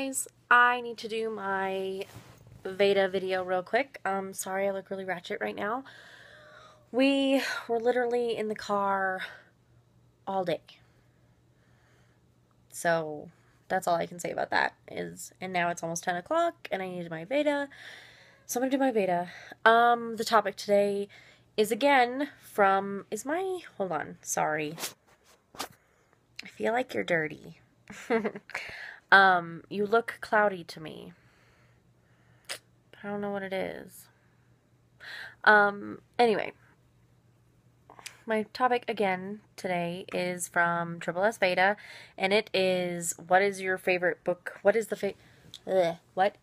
guys, I need to do my VEDA video real quick. Sorry I look really ratchet right now. We were literally in the car all day. So that's all I can say about that and now it's almost 10 o'clock and I need my VEDA. So I'm gonna do my VEDA. The topic today is again from, hold on, sorry. I feel like you're dirty. You look cloudy to me. I don't know what it is. Anyway. My topic again today is from Triple S VEDA, and it is, what is your favorite book? What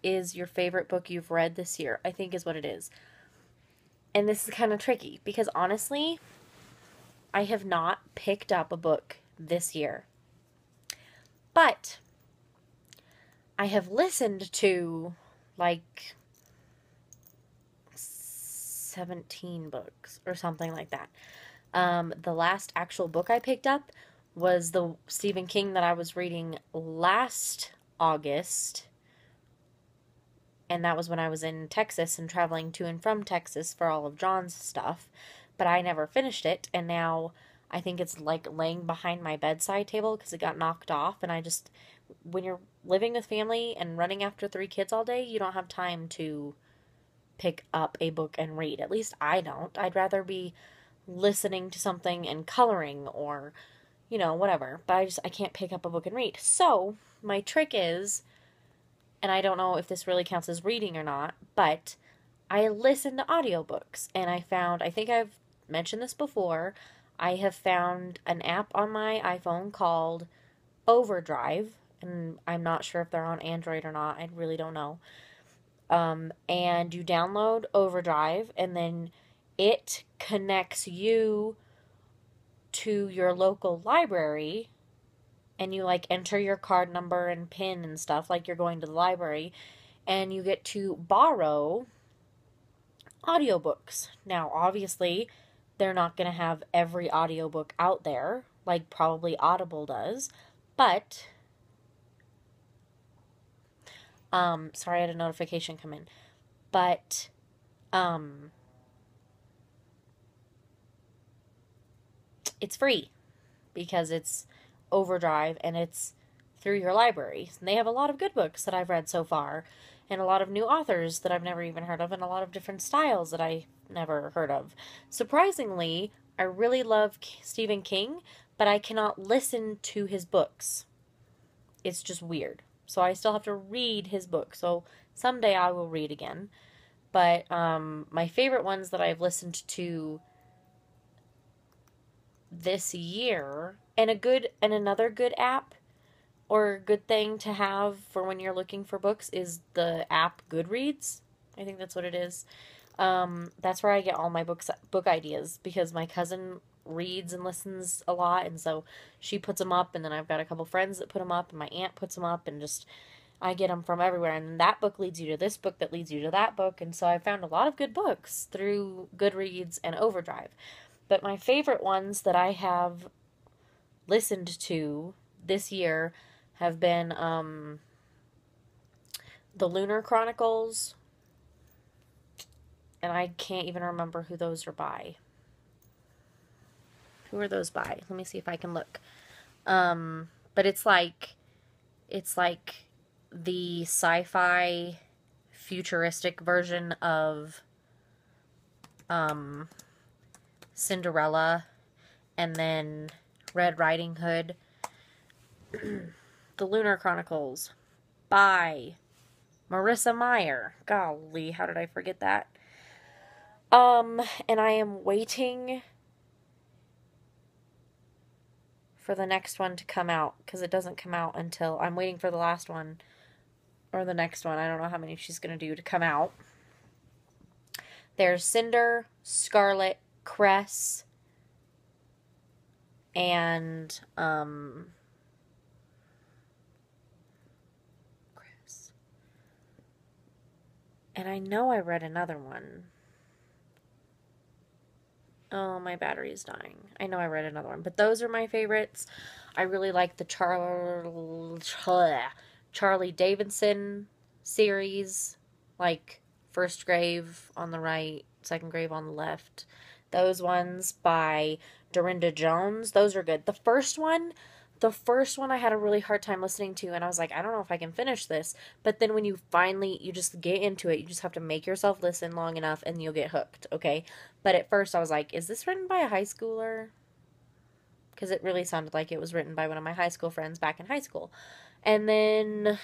is your favorite book you've read this year? I think is what it is. And this is kind of tricky because honestly, I have not picked up a book this year. But I have listened to like 17 books or something like that. The last actual book I picked up was the Stephen King that I was reading last August. And that was when I was in Texas and traveling to and from Texas for all of John's stuff. But I never finished it. And now I think it's like laying behind my bedside table because it got knocked off. And when you're living with family and running after 3 kids all day, you don't have time to pick up a book and read. At least I don't. I'd rather be listening to something and coloring or, whatever. But I can't pick up a book and read. So my trick is, and I don't know if this really counts as reading or not, but I listen to audiobooks. And I think I've mentioned this before, I have found an app on my iPhone called Overdrive. And I'm not sure if they're on Android or not. I really don't know. And you download Overdrive, and then it connects you to your local library, and you enter your card number and PIN and stuff like you're going to the library, and you get to borrow audiobooks. Now, obviously, they're not going to have every audiobook out there, like probably Audible does, but sorry, I had a notification come in. But, it's free because it's Overdrive and it's through your library. And they have a lot of good books that I've read so far and a lot of new authors that I've never even heard of and a lot of different styles that I never heard of. Surprisingly, I really love Stephen King, but I cannot listen to his books. It's just weird. So I still have to read his book. So someday I will read again. But my favorite ones that I've listened to this year, and another good app or good thing to have for when you're looking for books is the app Goodreads. I think that's what it is. That's where I get all my book ideas because my cousin reads and listens a lot, and so she puts them up, and then I've got a couple friends that put them up, and my aunt puts them up, and just I get them from everywhere, and that book leads you to this book that leads you to that book, and so I found a lot of good books through Goodreads and Overdrive. But my favorite ones that I have listened to this year have been the Lunar Chronicles, and I can't even remember who those are by. Who are those by? Let me see if I can look. But it's like the sci-fi futuristic version of Cinderella and then Red Riding Hood. The Lunar Chronicles by Marissa Meyer. Golly, how did I forget that? And I am waiting for the next one to come out because it doesn't come out until I'm waiting for the last one or the next one. I don't know how many she's going to do to come out. There's Cinder, Scarlet, Cress, and Cress. And I know I read another one. Oh, my battery is dying. I know I read another one, but those are my favorites. I really like the Charlie Davidson series, like First Grave on the right, Second Grave on the left. Those ones by Dorinda Jones, those are good. The first one I had a really hard time listening to, and I was like, I don't know if I can finish this. But then when you just get into it, you just have to make yourself listen long enough and you'll get hooked, okay? But at first I was like, is this written by a high schooler? Because it really sounded like it was written by one of my high school friends back in high school. And then,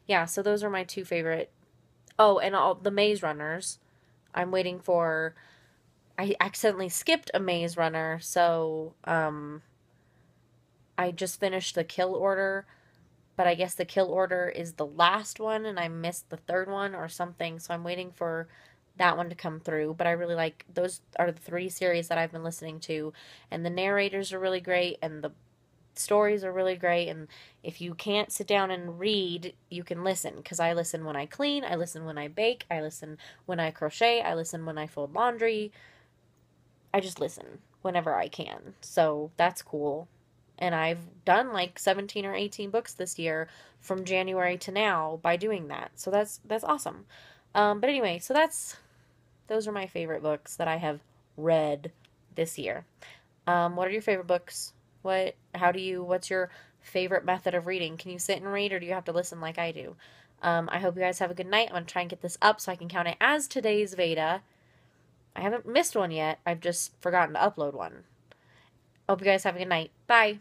yeah, so those are my two favorite. Oh, and all the Maze Runners. I'm waiting for. I accidentally skipped a Maze Runner, so I just finished the Kill Order, but I guess the Kill Order is the last one, and I missed the third one or something, so I'm waiting for that one to come through. But I really like those are the three series that I've been listening to, and the narrators are really great, and the stories are really great. And if you can't sit down and read, you can listen, because I listen when I clean, I listen when I bake, I listen when I crochet, I listen when I fold laundry. I just listen whenever I can, so that's cool. And I've done like 17 or 18 books this year from January to now by doing that, so that's awesome. But anyway, so those are my favorite books that I have read this year. What are your favorite books? What's your favorite method of reading? Can you sit and read, or do you have to listen like I do? I hope you guys have a good night. I'm going to try and get this up so I can count it as today's VEDA. I haven't missed one yet. I've just forgotten to upload one. Hope you guys have a good night. Bye.